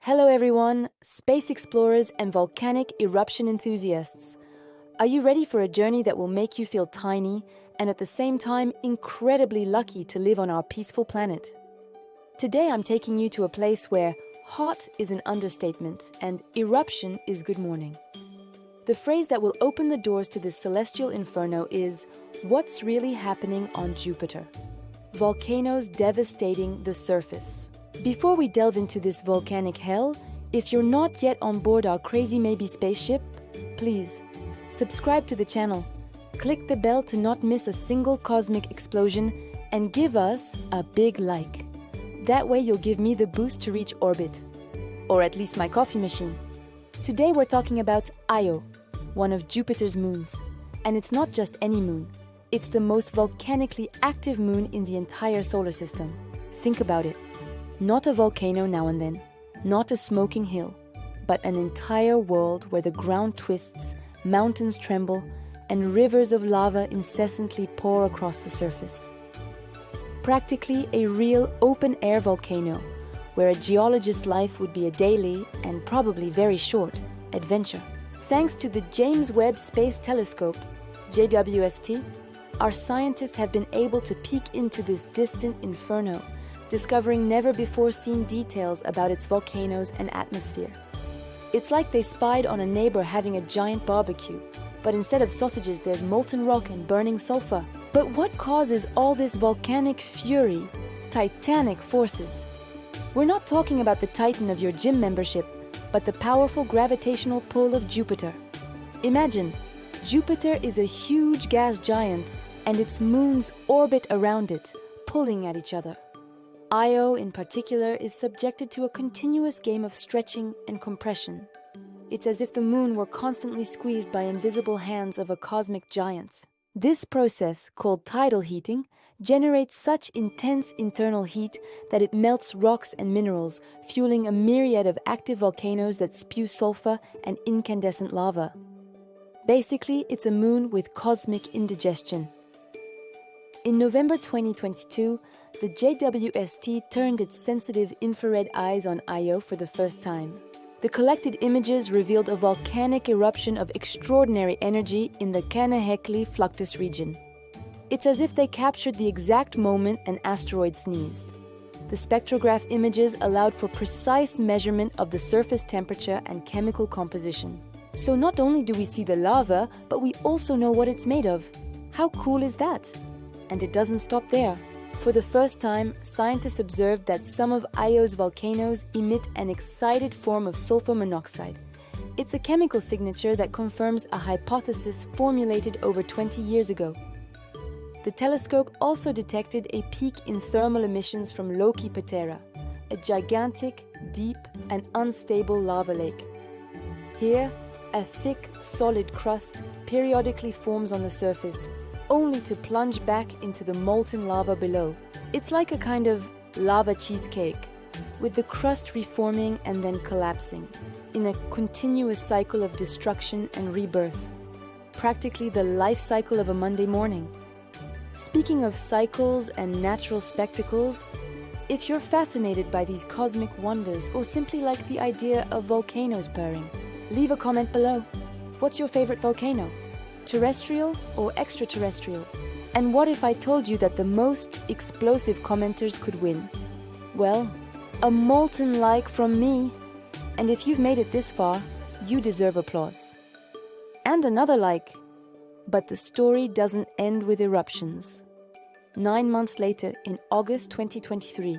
Hello everyone, space explorers and volcanic eruption enthusiasts. Are you ready for a journey that will make you feel tiny and at the same time incredibly lucky to live on our peaceful planet? Today I'm taking you to a place where hot is an understatement and eruption is good morning. The phrase that will open the doors to this celestial inferno is, what's really happening on Jupiter? Volcanoes devastating the surface. Before we delve into this volcanic hell, if you're not yet on board our crazy maybe spaceship, please subscribe to the channel, click the bell to not miss a single cosmic explosion, and give us a big like. That way you'll give me the boost to reach orbit, or at least my coffee machine. Today we're talking about Io, one of Jupiter's moons. And it's not just any moon, it's the most volcanically active moon in the entire solar system. Think about it. Not a volcano now and then, not a smoking hill, but an entire world where the ground twists, mountains tremble, and rivers of lava incessantly pour across the surface. Practically a real open-air volcano, where a geologist's life would be a daily, and probably very short, adventure. Thanks to the James Webb Space Telescope, JWST, our scientists have been able to peek into this distant inferno, discovering never-before-seen details about its volcanoes and atmosphere. It's like they spied on a neighbor having a giant barbecue, but instead of sausages there's molten rock and burning sulfur. But what causes all this volcanic fury, titanic forces? We're not talking about the titan of your gym membership, but the powerful gravitational pull of Jupiter. Imagine, Jupiter is a huge gas giant, and its moons orbit around it, pulling at each other. Io, in particular, is subjected to a continuous game of stretching and compression. It's as if the moon were constantly squeezed by invisible hands of a cosmic giant. This process, called tidal heating, generates such intense internal heat that it melts rocks and minerals, fueling a myriad of active volcanoes that spew sulfur and incandescent lava. Basically, it's a moon with cosmic indigestion. In November 2022, the JWST turned its sensitive infrared eyes on Io for the first time. The collected images revealed a volcanic eruption of extraordinary energy in the Kanehekili Fluctus region. It's as if they captured the exact moment an asteroid sneezed. The spectrograph images allowed for precise measurement of the surface temperature and chemical composition. So not only do we see the lava, but we also know what it's made of. How cool is that? And it doesn't stop there. For the first time, scientists observed that some of Io's volcanoes emit an excited form of sulfur monoxide. It's a chemical signature that confirms a hypothesis formulated over 20 years ago. The telescope also detected a peak in thermal emissions from Loki Patera, a gigantic, deep, and unstable lava lake. Here, a thick, solid crust periodically forms on the surface, only to plunge back into the molten lava below. It's like a kind of lava cheesecake, with the crust reforming and then collapsing, in a continuous cycle of destruction and rebirth. Practically the life cycle of a Monday morning. Speaking of cycles and natural spectacles, if you're fascinated by these cosmic wonders or simply like the idea of volcanoes purring, leave a comment below. What's your favorite volcano? Terrestrial or extraterrestrial? And what if I told you that the most explosive commenters could win? Well, a molten like from me. And if you've made it this far, you deserve applause. And another like. But the story doesn't end with eruptions. 9 months later, in August 2023,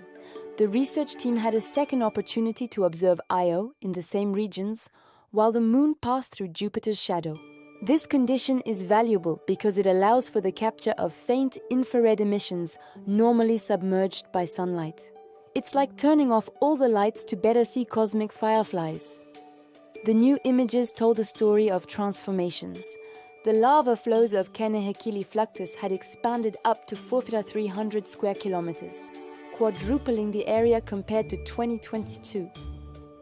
the research team had a second opportunity to observe Io in the same regions, while the moon passed through Jupiter's shadow. This condition is valuable because it allows for the capture of faint infrared emissions normally submerged by sunlight. It's like turning off all the lights to better see cosmic fireflies. The new images told a story of transformations. The lava flows of Kanehekili Fluctus had expanded up to 4,300 square kilometers, quadrupling the area compared to 2022.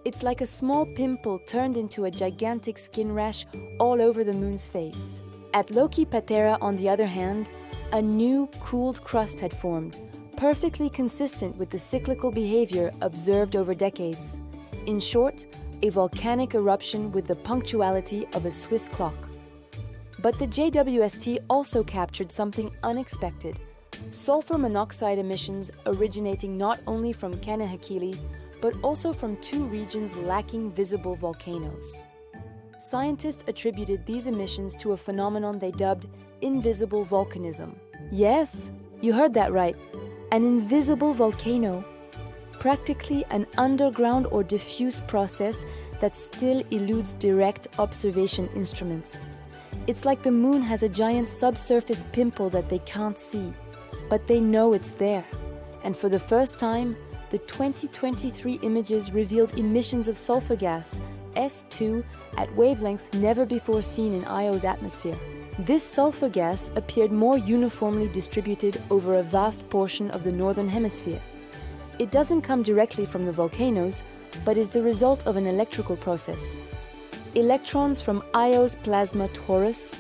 It's like a small pimple turned into a gigantic skin rash all over the moon's face. At Loki Patera, on the other hand, a new cooled crust had formed, perfectly consistent with the cyclical behavior observed over decades. In short, a volcanic eruption with the punctuality of a Swiss clock. But the JWST also captured something unexpected: sulfur monoxide emissions originating not only from Kanehekili, but also from two regions lacking visible volcanoes. Scientists attributed these emissions to a phenomenon they dubbed invisible volcanism. Yes, you heard that right. An invisible volcano, practically an underground or diffuse process that still eludes direct observation instruments. It's like the moon has a giant subsurface pimple that they can't see, but they know it's there. And for the first time, the 2023 images revealed emissions of sulfur gas, S2, at wavelengths never before seen in Io's atmosphere. This sulfur gas appeared more uniformly distributed over a vast portion of the northern hemisphere. It doesn't come directly from the volcanoes, but is the result of an electrical process. Electrons from Io's plasma Torus,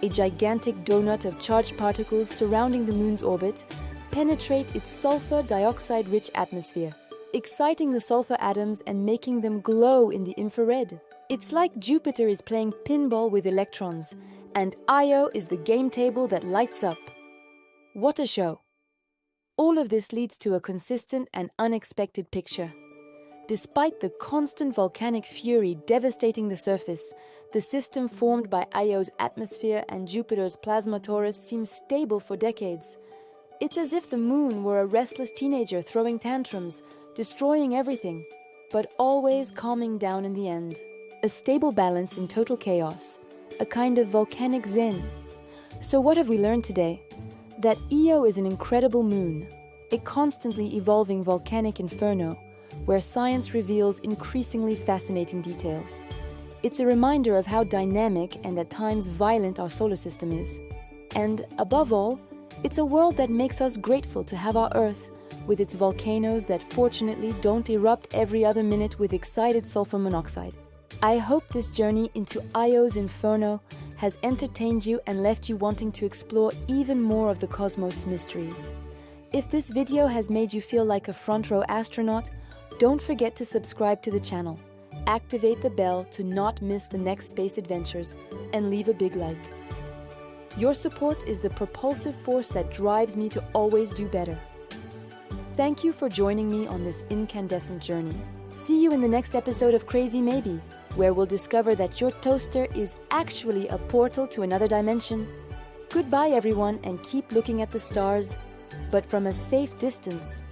a gigantic donut of charged particles surrounding the moon's orbit, penetrate its sulfur dioxide-rich atmosphere, exciting the sulfur atoms and making them glow in the infrared. It's like Jupiter is playing pinball with electrons, and Io is the game table that lights up. What a show! All of this leads to a consistent and unexpected picture. Despite the constant volcanic fury devastating the surface, the system formed by Io's atmosphere and Jupiter's plasma torus seems stable for decades. It's as if the moon were a restless teenager throwing tantrums, destroying everything, but always calming down in the end. A stable balance in total chaos, a kind of volcanic zen. So what have we learned today? That Io is an incredible moon, a constantly evolving volcanic inferno, where science reveals increasingly fascinating details. It's a reminder of how dynamic and at times violent our solar system is. And above all, it's a world that makes us grateful to have our Earth, with its volcanoes that fortunately don't erupt every other minute with excited sulfur monoxide. I hope this journey into Io's Inferno has entertained you and left you wanting to explore even more of the cosmos mysteries. If this video has made you feel like a front row astronaut, don't forget to subscribe to the channel, activate the bell to not miss the next space adventures, and leave a big like. Your support is the propulsive force that drives me to always do better. Thank you for joining me on this incandescent journey. See you in the next episode of Crazy Maybe, where we'll discover that your toaster is actually a portal to another dimension. Goodbye everyone, and keep looking at the stars, but from a safe distance.